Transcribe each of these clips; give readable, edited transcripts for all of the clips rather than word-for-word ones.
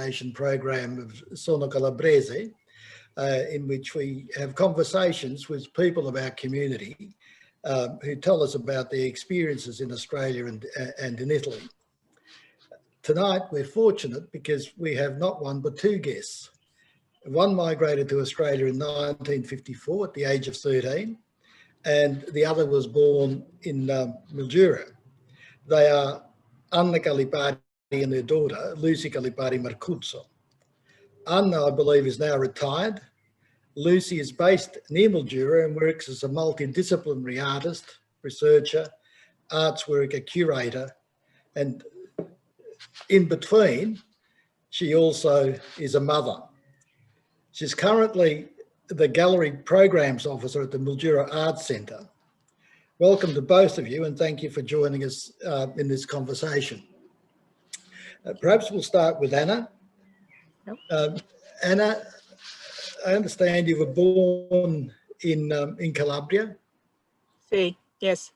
education program of Sono, Calabrese, in which we have conversations with people of our community who tell us about their experiences in Australia and in Italy. Tonight, we're fortunate because we have not one but two guests. One migrated to Australia in 1954 at the age of 13, and the other was born in Mildura. They are Anna Callipari and their daughter, Lucy Callipari Marcuzzo. Anna, I believe, is now retired. Lucy is based near Mildura and works as a multidisciplinary artist, researcher, arts worker, curator, and in between, she also is a mother. She's currently the gallery programs officer at the Mildura Arts Centre. Welcome to both of you, and thank you for joining us in this conversation. Perhaps we'll start with Anna. Anna, I understand you were born in Calabria. Yes.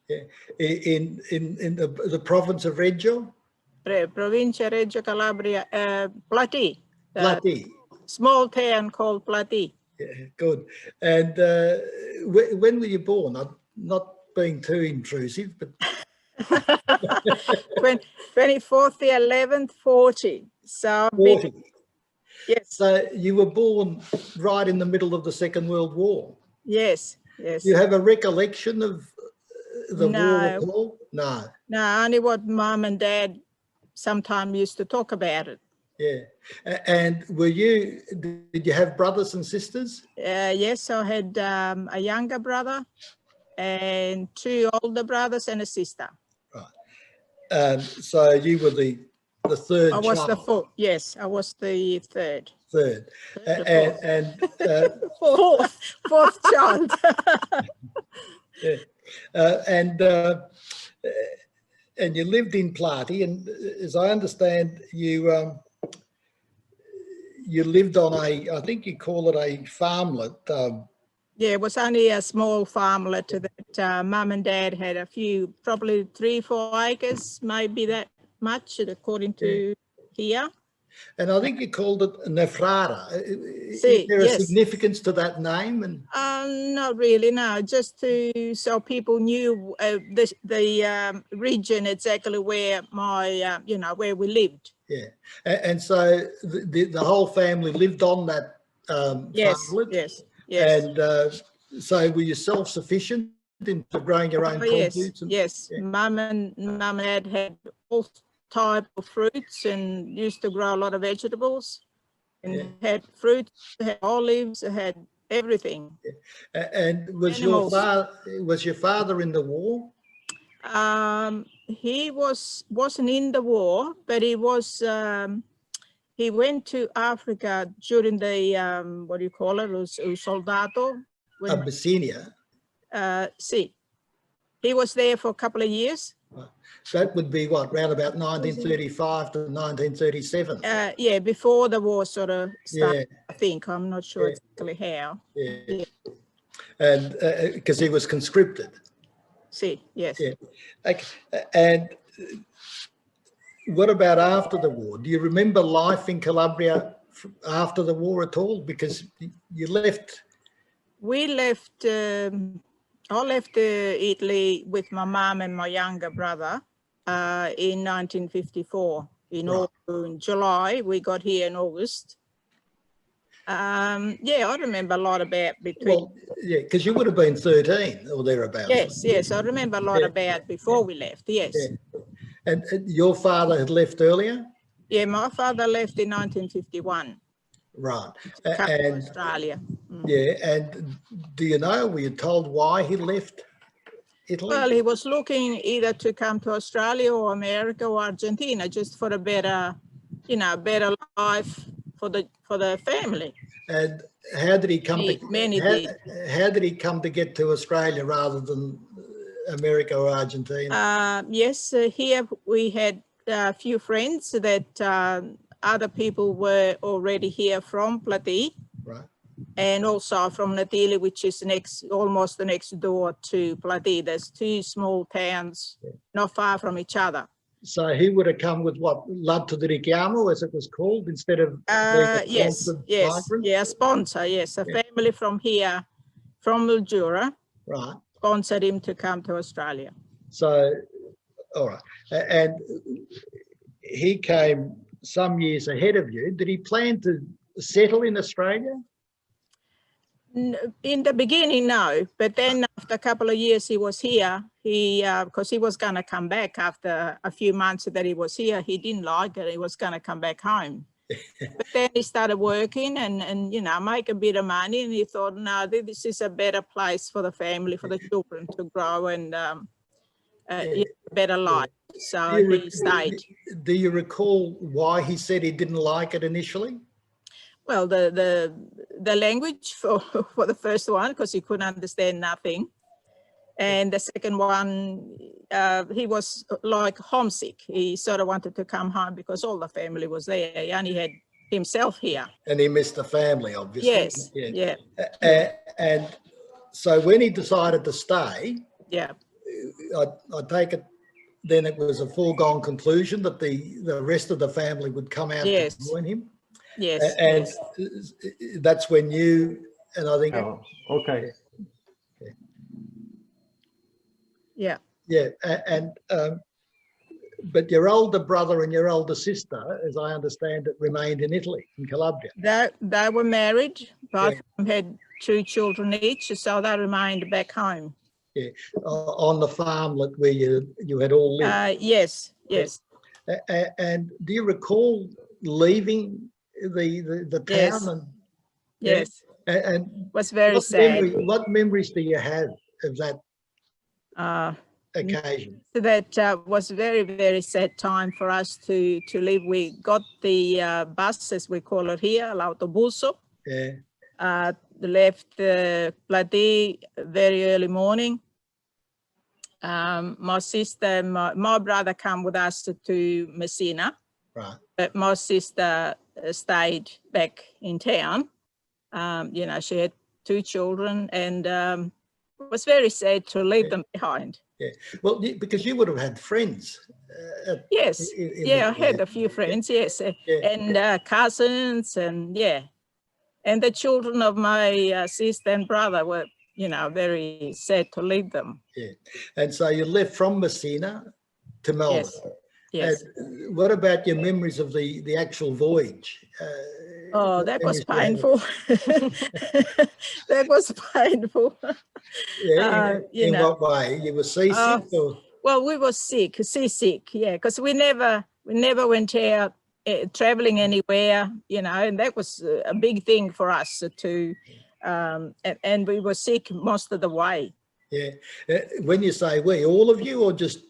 Yeah. In the province of Reggio. Provincia Reggio Calabria, Plati. Plati. Small town called Plati. Yeah, good. And when were you born? I'm not being too intrusive, but 24th the 11th, 40. So 40. Yes. So you were born right in the middle of the Second World War. Yes, yes. You have a recollection of the war at all? No. No, only what Mum and Dad sometimes used to talk about it. Yeah. And did you have brothers and sisters? Yes, I had a younger brother and two older brothers and a sister. Right. So you were the third child? I was the fourth. Yes, I was the third. Third. Fourth child. Yeah. And you lived in Plati, and as I understand, you lived on I think you call it a farmlet. Yeah, it was only a small farmlet that Mum and Dad had a few, probably 3-4 acres, maybe that much, according to here. And I think you called it Nefrara. Is there a significance to that name? And not really, no. Just so people knew the region exactly where my, where we lived. Yeah, and so the whole family lived on that farmlet. Yes. And so were you self-sufficient in growing your own produce? Yes. Yeah. Mum and Dad had all type of fruits and used to grow a lot of vegetables, and had fruits, had olives, had everything. Yeah. And was your father in the war? He wasn't in the war, but he was. He went to Africa during the what do you call it? Soldato. Abyssinia. He was there for a couple of years. That would be what, around about 1935 to 1937? Yeah, before the war sort of started, yeah. I think. I'm not sure exactly how. Yeah. And because he was conscripted. Yes. Yeah. Okay. And what about after the war? Do you remember life in Calabria after the war at all? Because you left. We left. I left Italy with my mum and my younger brother in 1954. In July, we got here in August. Yeah, I remember a lot about between. Well, yeah, because you would have been 13 or thereabouts. Yes, I remember a lot about before we left. Yes. Yeah. And your father had left earlier? Yeah, my father left in 1951. Right. And Australia. Yeah, and do you know, were you told why he left Italy? Well, he was looking either to come to Australia or America or Argentina, just for a better, better life for the family. And how did he come how did he come to get to Australia rather than America or Argentina? Yes, here we had a few friends that other people were already here from Plati. Right. And also from Natili, which is almost the next door to Plati. There's two small towns not far from each other. So he would have come with what, Lato di Richiamo, as it was called, instead of yes, migrant? yeah, sponsor, yes, a family from here, from Mildura, Right. sponsored him to come to Australia. So, all right. And he came some years ahead of you. Did he plan to settle in Australia? In the beginning, no, but then after a couple of years he was here, because he was going to come back after a few months that he was here. He didn't like it. He was going to come back home. But then he started working and, you know, make a bit of money, and he thought, no, this is a better place for the family, for the children to grow and a better life. So he stayed. Do you recall why he said he didn't like it initially? Well, the language for the first one, because he couldn't understand nothing. And the second one, he was like homesick. He sort of wanted to come home because all the family was there. He only had himself here. And he missed the family, obviously. Yes, yeah. And so when he decided to stay, yeah, I take it then it was a foregone conclusion that the rest of the family would come out to join him. Yes. And that's when you, and I think... Oh, okay. Yeah. Yeah, and but your older brother and your older sister, as I understand it, remained in Italy, in Calabria. They were married, both of them had 2 children each, so they remained back home. Yeah, on the farmlet where you had all lived. Yes, yes. And do you recall leaving the town? And, yes. And it was very sad. What memories do you have of that occasion? That was very, very sad time for us to leave. We got the bus, as we call it here, l'autobuso. Yeah. Left Plati very early morning. My sister, my brother came with us to Messina. Right. But my sister stayed back in town. You know, she had 2 children, and it was very sad to leave them behind. Yeah, well, because you would have had friends. Yes, I had a few friends, yes, and cousins, and and the children of my sister and brother were, you know, very sad to leave them. Yeah, and so you left from Messina to Melbourne. Yes. And what about your memories of the actual voyage? Oh, that was painful. That was painful. Yeah, in what way? You were seasick? Or? Well, we were seasick, because we never went out traveling anywhere, you know, and that was a big thing for us to, and we were sick most of the way. Yeah. When you say we, all of you, or just?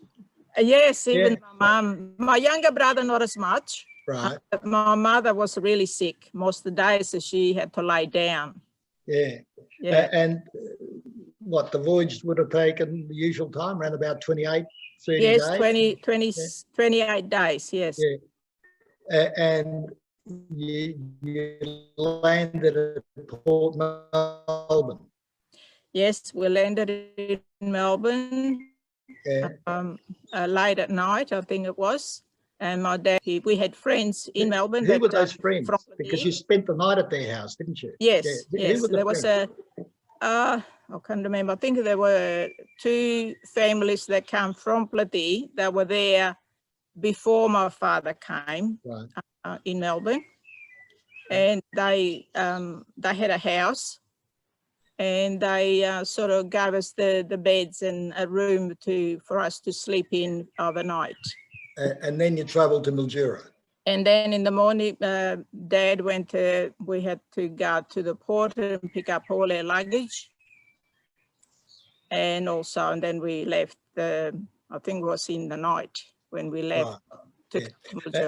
Yes, even my mum. My younger brother, not as much. Right. But my mother was really sick most of the days, so she had to lie down. Yeah. And what, the voyage would have taken the usual time, around about 28, 30 days? Yes, 28 days, yes. Yeah. And you landed at Port Melbourne. Yes, we landed in Melbourne. Late at night, I think it was. And my dad, we had friends in Melbourne. Who were those friends? Because you spent the night at their house, didn't you? Yes, yes. There was I can't remember. I think there were 2 families that came from Plati that were there before my father came in Melbourne. And they had a house. And they sort of gave us the beds and a room for us to sleep in overnight. And then you travelled to Mildura. And then in the morning, Dad we had to go to the port and pick up all our luggage. And then we left, I think it was in the night when we left. Right.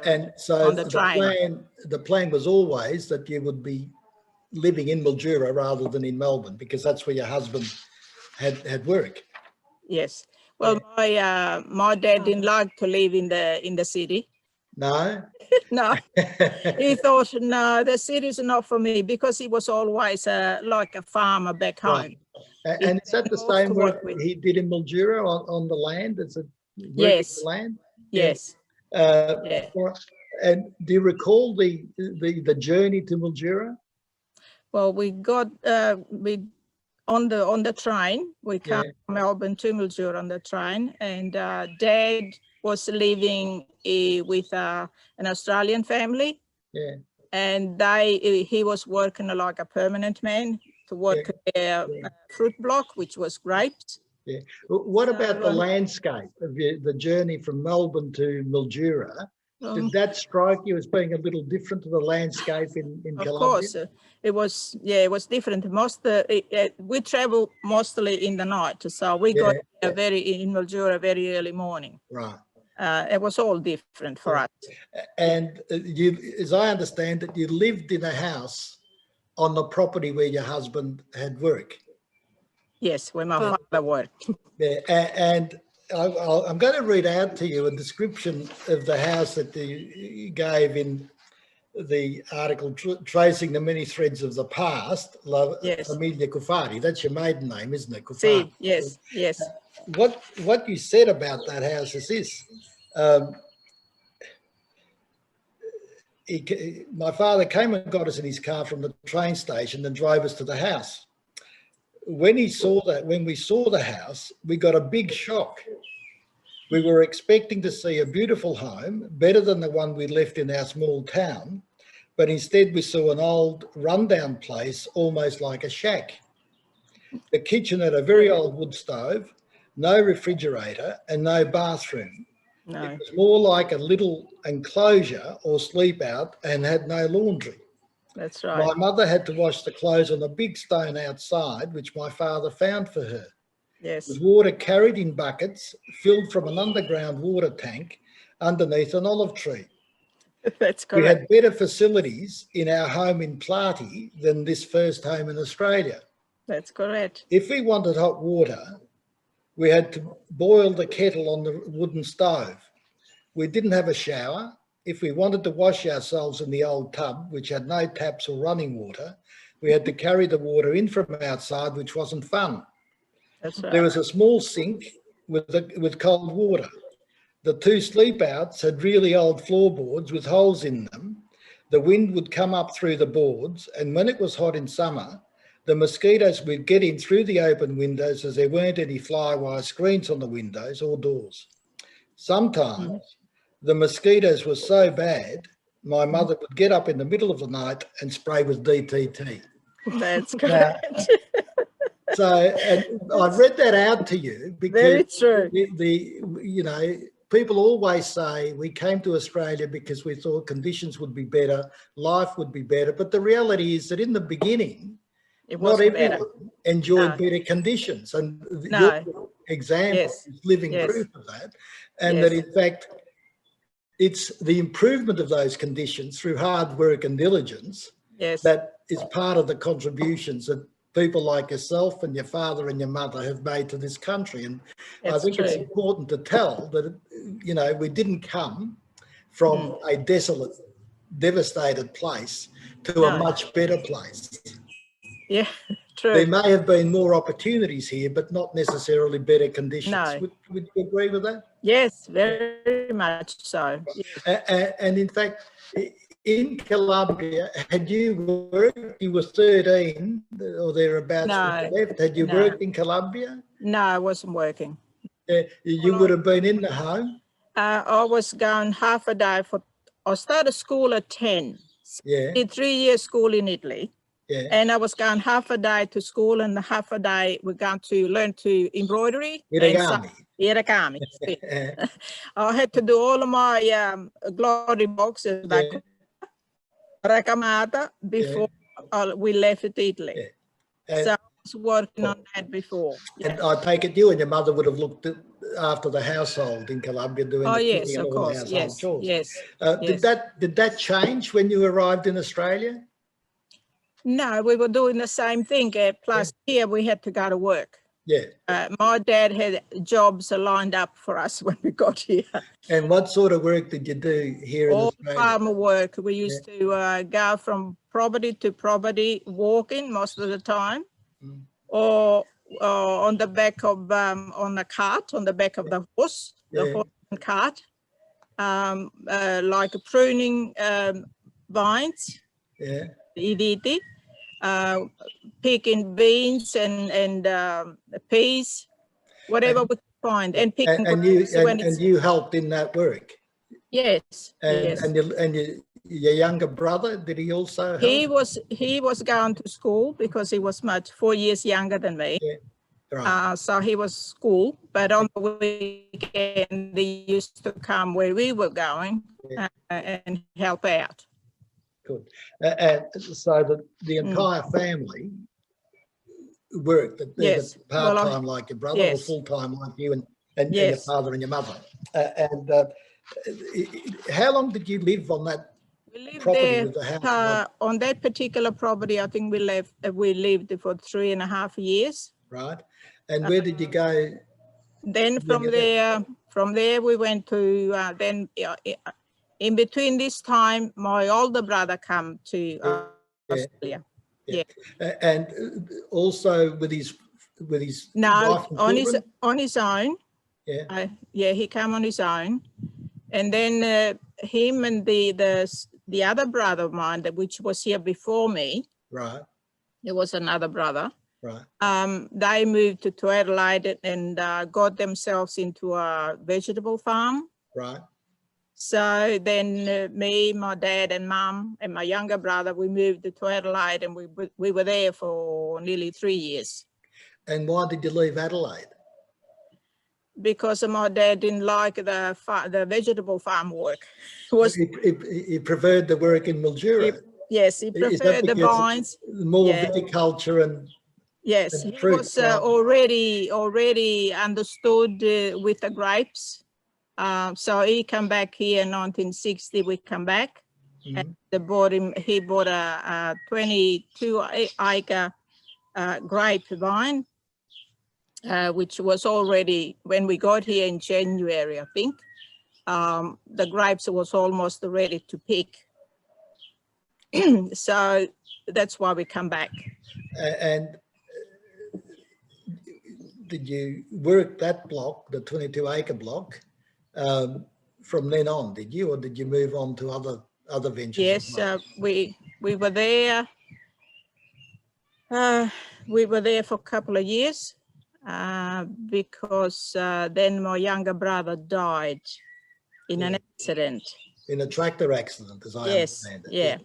And so on the train. The plan was always that you would be living in Mildura rather than in Melbourne, because that's where your husband had work. Yes. Well, my dad didn't like to live in the city. No? No. He thought, no, the city's not for me, because he was always like a farmer back home. Right. And is that the same work he did in Mildura on the land? Is it yes. The land? Yes. Yeah. And do you recall the journey to Mildura? Well, we got on the train. We came from Melbourne to Mildura on the train, and Dad was living with an Australian family. Yeah. And he was working like a permanent man to work a fruit block, which was grapes. Yeah. What about the landscape of the journey from Melbourne to Mildura? Did that strike you as being a little different to the landscape in Calabria? Of course, it was different. We travel mostly in the night, so we got in Mildura very early morning. Right. It was all different for us. And you, as I understand it, you lived in a house on the property where your husband had work. Yes, where my father worked. Yeah, and I'm going to read out to you a description of the house that you gave in the article Tracing the Many Threads of the Past, Familia Cuffari. That's your maiden name, isn't it? See, yes, yes. What you said about that house is this. My father came and got us in his car from the train station and drove us to the house. When we saw the house, we got a big shock. We were expecting to see a beautiful home, better than the one we left in our small town, but instead we saw an old rundown place, almost like a shack. The kitchen had a very old wood stove, no refrigerator and no bathroom. No. It was more like a little enclosure or sleep out and had no laundry. That's right. My mother had to wash the clothes on a big stone outside, which my father found for her. Yes. With water carried in buckets, filled from an underground water tank underneath an olive tree. That's correct. We had better facilities in our home in Platy than this first home in Australia. That's correct. If we wanted hot water, we had to boil the kettle on the wooden stove. We didn't have a shower. If we wanted to wash ourselves in the old tub, which had no taps or running water, we had to carry the water in from outside, which wasn't fun. That's right. There was a small sink with cold water. The two sleep outs had really old floorboards with holes in them. The wind would come up through the boards, and when it was hot in summer, the mosquitoes would get in through the open windows as there weren't any fly-wire screens on the windows or doors. Sometimes the mosquitoes were so bad, my mother would get up in the middle of the night and spray with DDT. That's correct. So, and I read that out to you because very true. People always say we came to Australia because we thought conditions would be better, life would be better. But the reality is that in the beginning, not everyone enjoyed better conditions. And your example is living proof of that. And that in fact, it's the improvement of those conditions through hard work and diligence that is part of the contributions that people like yourself and your father and your mother have made to this country. And I think it's important to tell that, we didn't come from a desolate, devastated place to a much better place. Yeah, true. There may have been more opportunities here, but not necessarily better conditions. No. Would you agree with that? Yes, very much so. Yes. And in fact, in Calabria, had you worked, you were 13 or thereabouts when you left, had you worked in Calabria? No, I wasn't working. You would have been in the home? I was gone half a day I started school at 10. Yeah. Did 3 years school in Italy. Yeah. And I was gone half a day to school and half a day we're going to learn to embroidery. Iragami. I had to do all of my glory boxes back Racamata before we left Italy. So I was working on that before. And I take it you and your mother would have looked after the household in Calabria doing the cooking and all the household chores. Yes. Did that change when you arrived in Australia? No, we were doing the same thing. Plus here we had to go to work. Yeah. My dad had jobs lined up for us when we got here. And what sort of work did you do here in Australia? All farmer work. We used to go from property to property, walking most of the time, or on the back of on a cart, on the back of the horse, the horse and cart. like pruning vines, Yeah. iditi, picking beans and peas, whatever we could find, and picking grapes when it's... And you helped in that work. Yes. And yes. Your younger brother, did he also help? He was going to school because he was 4 years younger than me. Yeah. Right. So he was school, but on the weekend they used to come where we were going and help out. Good. And so the entire family worked, Yes. part-time like your brother, or full-time like you and your father and your mother. How long did you live on that property with the house? On that particular property, I think we lived for 3.5 years. Right. And where did you go? Then from there we went to, in between this time, my older brother came to Australia. Yeah. And also with his no, wife and on his own. Yeah. He came on his own. And then him and the other brother of mine, which was here before me. Right. There was another brother. Right. They moved to Adelaide and got themselves into a vegetable farm. Right. So then me, my dad and mum and my younger brother, we moved to Adelaide, and we were there for nearly 3 years. And why did you leave Adelaide? Because my dad didn't like the vegetable farm work. He preferred the work in Mildura. Yes, he preferred the vines. More viticulture and... Yes, he was already understood with the grapes. So he came back here in 1960. We come back, and he bought a 22-acre grape vine, which was already, when we got here in January, I think, the grapes was almost ready to pick. So that's why we come back. And did you work that block, the 22-acre block, from then on, did you, or did you move on to other ventures? Yes, we were there. We were there for a couple of years because then my younger brother died in an accident. In a tractor accident, as I understand it. Yeah.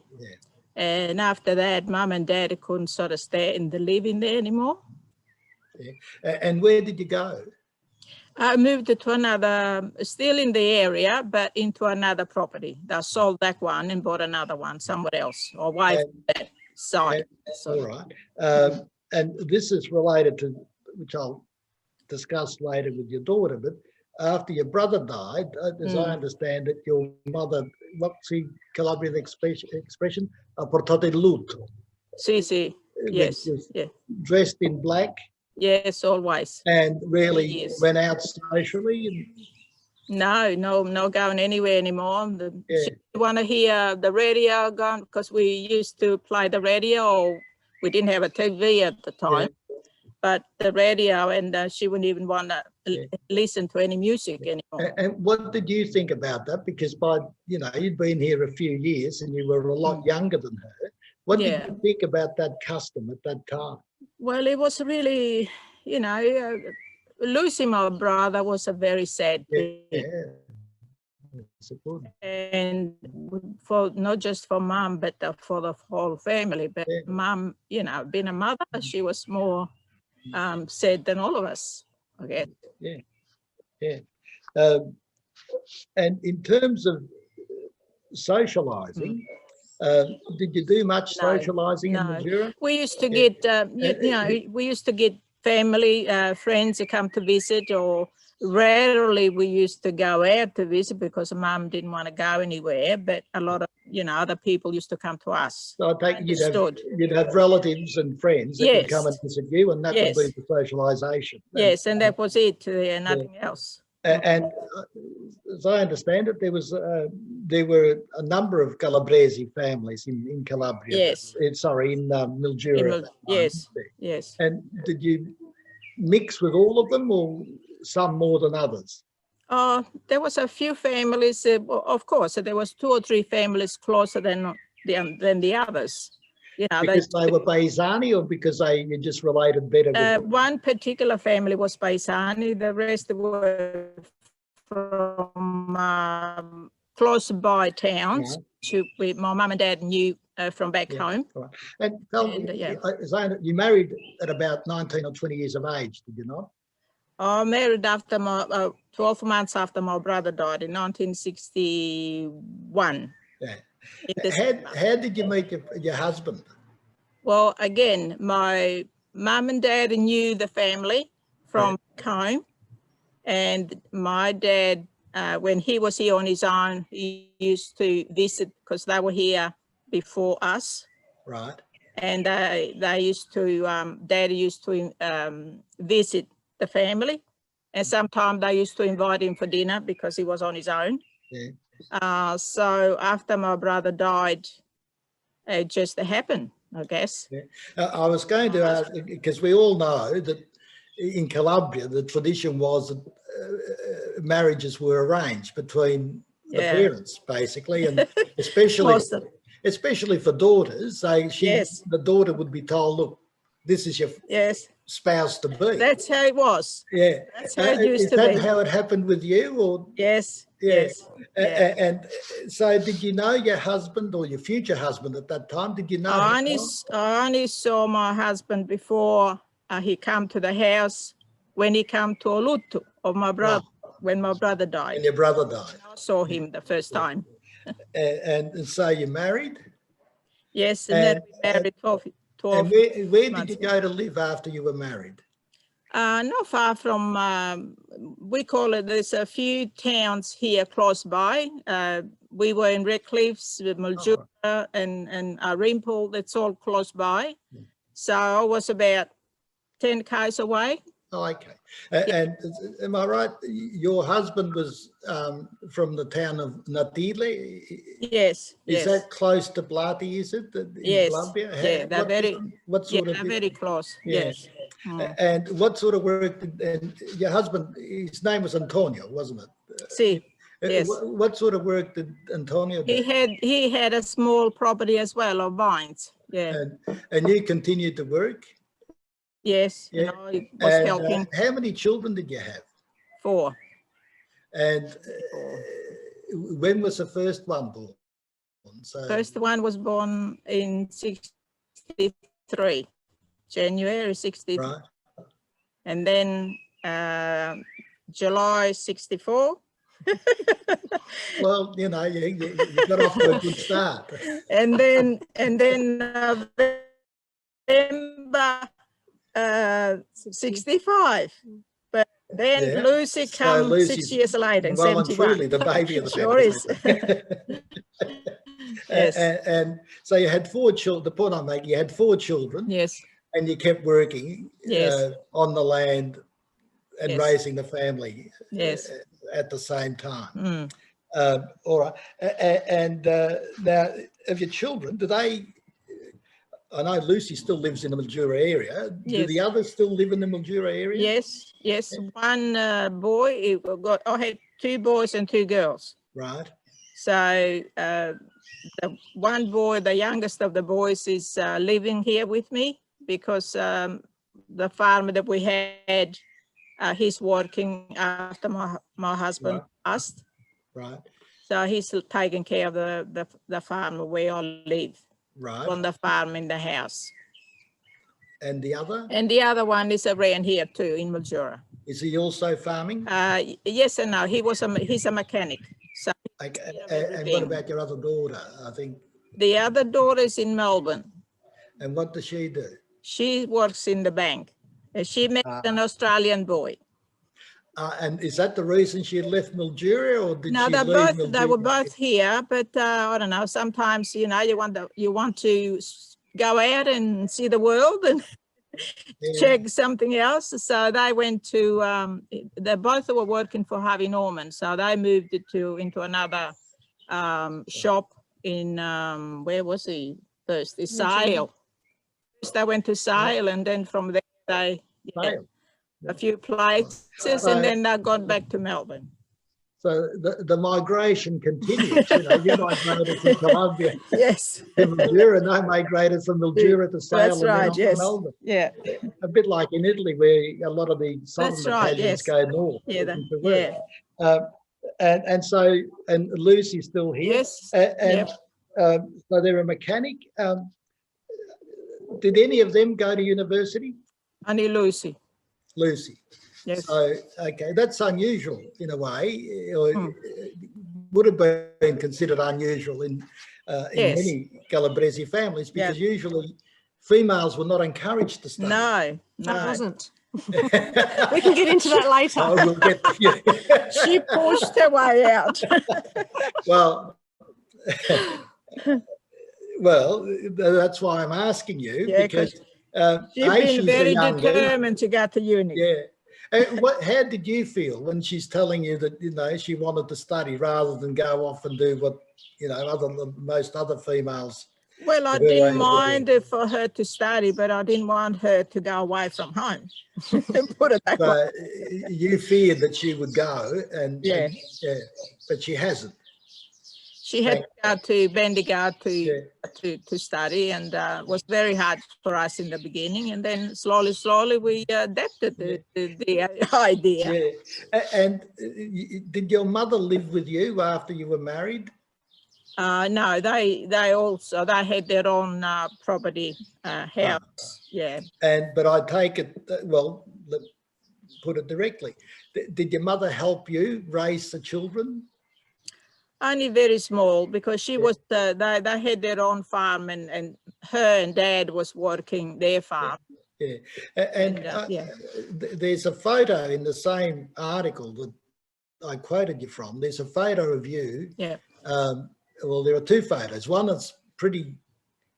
And after that, Mum and Dad couldn't sort of stand the living there anymore. Yeah. And where did you go? I moved to another, still in the area, but into another property. They sold that one and bought another one somewhere else, or away from that side. All right. And this is related to, which I'll discuss later with your daughter, but after your brother died, as I understand it, your mother, what's the Calabrian expression? Portate luto. Si, yes. Dressed in black. Yes, always. And really went out socially? No going anywhere anymore. She didn't want to hear the radio going, because we used to play the radio. We didn't have a TV at the time, but the radio, and she wouldn't even want to listen to any music anymore. And what did you think about that? Because you'd been here a few years and you were a lot younger than her. What did you think about that custom at that time? Well, it was really, losing my brother was a very sad thing. And for not just for Mum, but for the whole family. But Mum, being a mother, she was more sad than all of us, I guess. And in terms of socialising, did you do much socialising in Mildura? We used to get, we used to get family, friends to come to visit, or rarely we used to go out to visit because Mum didn't want to go anywhere, but a lot of, other people used to come to us. So I take you'd have relatives and friends that would come and visit you, and that would be the socialisation. Yes, and that was it, nothing else. And as I understand it, there were a number of Calabrese families in Calabria. Yes. In Mildura. Yes. And did you mix with all of them, or some more than others? There was a few families, well, of course, there was 2 or 3 families closer than the others. You know, Because they were Paisani or because you just related better with one particular family was Paisani, the rest were from close by towns, my mum and dad knew from back home. Right. And tell me, Zana, you married at about 19 or 20 years of age, did you not? I married after 12 months after my brother died in 1961. Yeah. How did you meet your husband? Well, again, my mum and dad knew the family from home, and my dad, when he was here on his own, he used to visit because they were here before us. Right. And they used to, Dad used to visit the family, and sometimes they used to invite him for dinner because he was on his own. Yeah. So after my brother died, it just happened, I guess. Yeah. I was going to ask, because we all know that in Calabria, the tradition was that marriages were arranged between the parents, basically, and especially for daughters. The daughter would be told, look, this is your spouse to be. That's how it was. Yeah. That's how it used to be. Is that how it happened with you? Or? Yes. Yeah. Yes. And so did you know your husband or your future husband at that time? Did you know I only saw my husband before he came to the house when he came to Olutu of my brother, when my brother died. And your brother died. I saw him the first time. And so you married? Yes, and then we married 12 and where did you go to live after you were married? Not far from, we call it, there's a few towns here close by. We were in Redcliffs, Mildura, and Rimpool, that's all close by. So I was about 10 k's away. Oh, okay. And am I right? Your husband was from the town of Natile? Yes. Is that close to Blati, is it? Yes. Calabria? Yeah, they're very close. Yeah. Yes. And what sort of work and your husband, his name was Antonio, wasn't it? See, yes. What sort of work did Antonio do? He had a small property as well of vines. Yeah. And you continued to work? Yes. Yeah. I was helping. How many children did you have? 4. And when was the first one born? So, first one was born in 63. January 63, right. And then July 64. Well, you know, you got off to a good start. and then November 65. But then Lucy came 6 years later in 71. And truly the baby of the sure is. Yes. And so you had 4 children. The point I'm making, you had 4 children. Yes. And you kept working on the land and raising the family at the same time. All right. And now, of your children, do they, I know Lucy still lives in the Mildura area. Do the others still live in the Mildura area? Yes, yes. One boy, I had 2 boys and 2 girls. Right. So the one boy, the youngest of the boys, is living here with me, because the farmer that we had, he's working after my husband passed. Right. So he's taking care of the farm where we all live. Right. On the farm in the house. And the other? And the other one is around here too, in Mildura. Is he also farming? Yes and no. He's a mechanic. So and what about your other daughter? I think the other daughter is in Melbourne. And what does she do? She works in the bank. She met an Australian boy. And is that the reason she left Mildura, or did she leave Mildura? They were both here, but I don't know. Sometimes, you know, you want to go out and see the world and check something else. So they went to. They both were working for Harvey Norman, so they moved into another shop in where was he first? Sale. First they went to Sale, and then from there they a few places, and then they got back to Melbourne. So the migration continues. You know, you migrated from Calabria Yes. to Mildura, and they migrated from Mildura to Sale That's and then right, on yes. to Melbourne. Yeah. A bit like in Italy, where a lot of the southern That's right, Italians yes. go north Yeah, looking for work. yeah. And Lucy's still here. Yes. So they're a mechanic. Did any of them go to university? Only Lucy. Lucy. Yes. So, okay, that's unusual in a way, or would have been considered unusual in Yes. many Calabrese families, because usually females were not encouraged to study. No, That wasn't. We can get into that later. Oh, we'll get to you. she pushed her way out. Well, well, that's why I'm asking you, because she's been very younger, determined to get to uni. Yeah. How did you feel when she's telling you that, you know, she wanted to study rather than go off and do what, you know, most other females? Well, I didn't mind for her to study, but I didn't want her to go away from home. Put it that way. You feared that she would go, and but she hasn't. She had to go to Bendigo to study, and it was very hard for us in the beginning. And then slowly we adapted the idea. Yeah. And did your mother live with you after you were married? No, they had their own property house. Yeah. But I take it, well, put it directly. Did your mother help you raise the children? Only very small, because she was, they had their own farm, and her and dad was working their farm. Yeah. And there's a photo in the same article that I quoted you from. There's a photo of you. Yeah. Well, there are two photos. One is pretty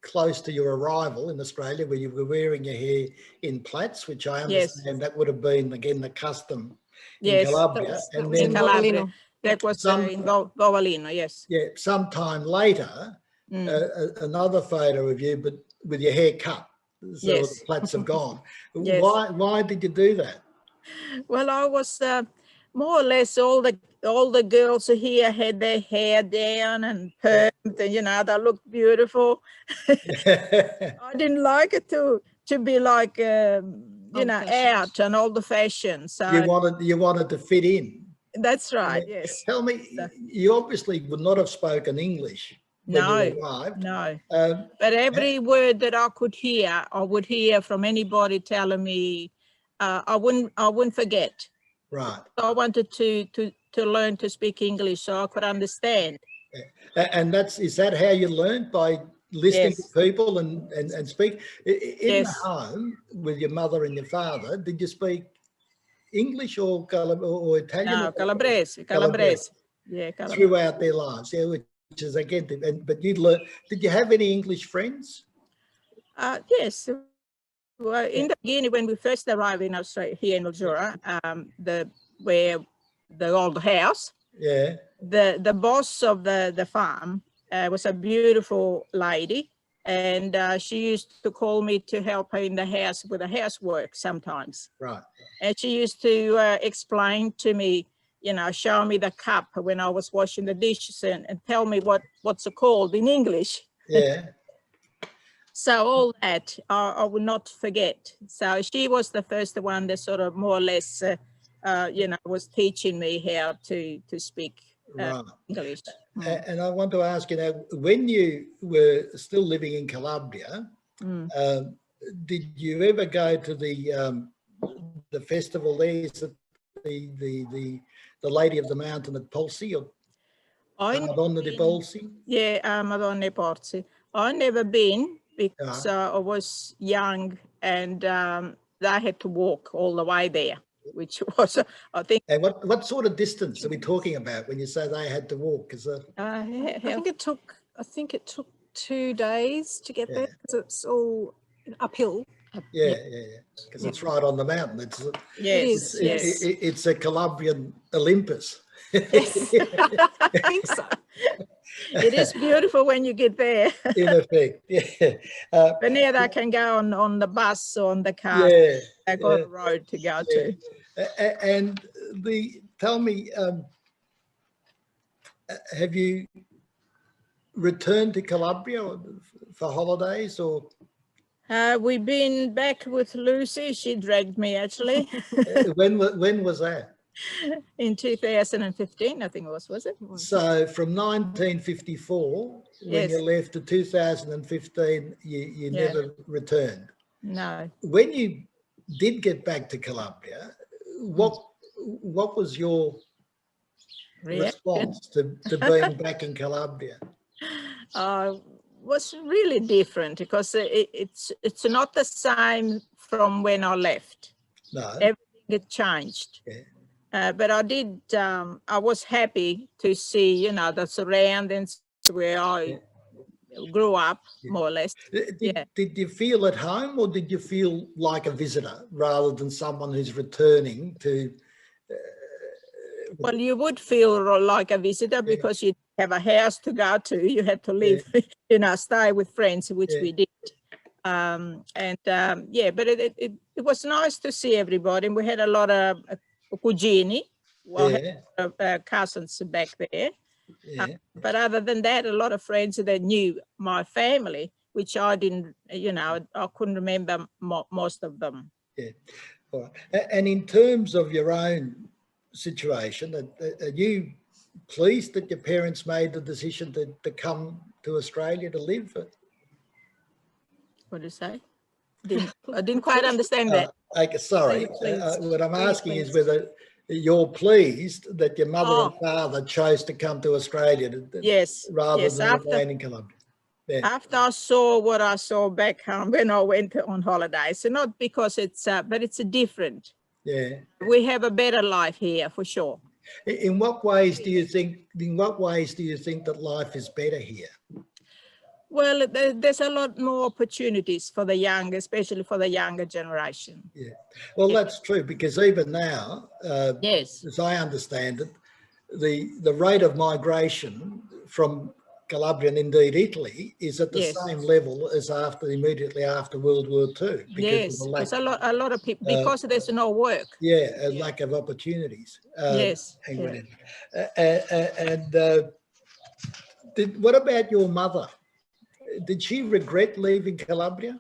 close to your arrival in Australia, where you were wearing your hair in plaits, which I understand that would have been, again, the custom in Calabria. That was in Calabria. That was in Govellino, yes. Yeah, sometime later, another photo of you, but with your hair cut, so the plaits have gone. Why did you do that? Well, I was more or less all the girls here had their hair down and permed, and you know, they looked beautiful. I didn't like it to be like you know, out and all the fashion. So you wanted to fit in. That's right. Yes. Tell me, you obviously would not have spoken English when you arrived. No. But every word that I could hear, I would hear from anybody telling me, I wouldn't forget. Right. So I wanted to learn to speak English so I could understand. And is that how you learned, by listening to people and speak? In the home with your mother and your father, did you speak English or Italian? No, Calabrese. Yeah, Calabrese. Throughout their lives, which is again. But you learned. Did you have any English friends? Yes. Well, in the beginning, when we first arrived in Australia, here in Mildura, where the old house, the boss of the farm was a beautiful lady, and she used to call me to help her in the house with the housework sometimes. Right. And she used to explain to me, you know, show me the cup when I was washing the dishes, and tell me what's it called in English. Yeah. So all that I would not forget. So she was the first one that sort of more or less, you know, was teaching me how to speak English. And I want to ask you now, when you were still living in Calabria, did you ever go to the festival there? Is it the Lady of the Mountain at Polsi, or Madonna di Polsi? Yeah, Madonna di Polsi. I've never been, because I was young, and I had to walk all the way there, which was, I think. And what sort of distance are we talking about when you say they had to walk? I think it took 2 days to get there, because it's all uphill. Yeah, because it's right on the mountain. It's a Calabrian Olympus. Yes, I think so. It is beautiful when you get there. In effect, yeah. But now they can go on the bus or on the car. They've got a road to go to. And tell me, have you returned to Calabria for holidays or? We've been back with Lucy. She dragged me actually When was that? in 2015, I think it was it? So from 1954, when Yes. you left, to 2015, you Yeah. never returned. No. When you did get back to Calabria, what was your response to being back in Calabria? Was really different because it's not the same from when I left. No. Everything had changed. Yeah. But I did. I was happy to see, you know, the surroundings where I grew up, more or less. Did you feel at home, or did you feel like a visitor rather than someone who's returning to? Well, you would feel like a visitor because you have a house to go to. You had to live, you know, stay with friends, which we did. But it was nice to see everybody. We had a lot of cugini, cousins back there. But other than that, a lot of friends that knew my family, which I didn't, you know, I couldn't remember most of them. Yeah. All right. And in terms of your own situation, are you pleased that your parents made the decision to come to Australia to live? What did you say? I didn't quite understand that. Okay, sorry. What I'm asking is whether you're pleased that your mother and father chose to come to Australia rather than remain in Colombia. Yeah. After I saw what I saw back home when I went on holidays, so not because it's, but it's a different. Yeah. We have a better life here for sure. In what ways do you think? In what ways do you think that life is better here? Well, there's a lot more opportunities for the young, especially for the younger generation. Yeah. Well, that's true, because even now, as I understand it, the rate of migration from Calabria and indeed Italy is at the same level as immediately after World War II. Because of the lack, a lot of people, because there's no work. A lack of opportunities. What about your mother? Did she regret leaving Calabria?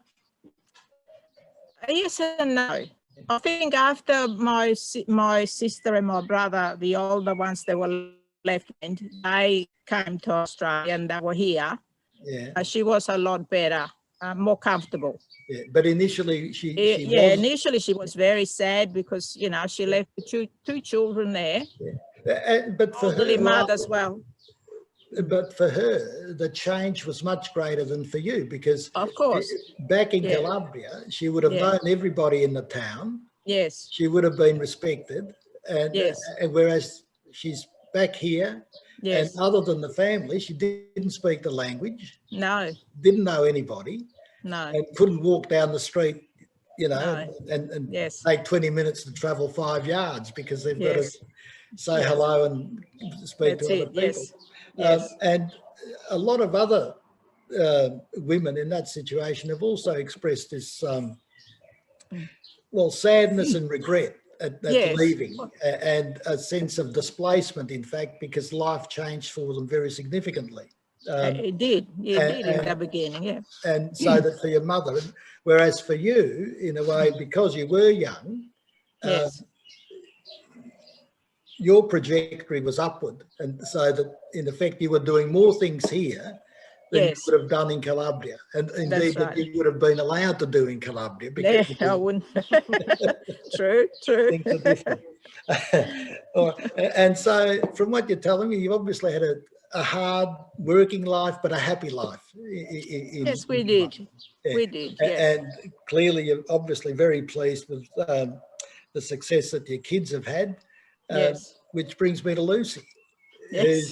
Yes and no. I think after my sister and my brother, the older ones that were left, they came to Australia and they were here. Yeah. She was a lot better, more comfortable. Yeah, but initially she initially she was very sad because, you know, she left two children there. Yeah. But for her, mother as well. But for her, the change was much greater than for you, because of course, back in Calabria, she would have known everybody in the town. Yes. She would have been respected. And, and whereas she's back here, and other than the family, she didn't speak the language. No. Didn't know anybody. No. And couldn't walk down the street, you know, and take 20 minutes to travel 5 yards because they've got to say hello and speak to other people. And a lot of other women in that situation have also expressed this, sadness and regret at leaving, and a sense of displacement, in fact, because life changed for them very significantly. It did in the beginning, And so that for your mother, whereas for you, in a way, because you were young, your trajectory was upward, and so that in effect you were doing more things here than you would have done in Calabria, and indeed that you would have been allowed to do in Calabria. Because I wouldn't. True. Things are different. And so, from what you're telling me, you obviously had a hard working life, but a happy life. Yes, we did. We did. And clearly, you're obviously very pleased with the success that your kids have had. Which brings me to Lucy, who's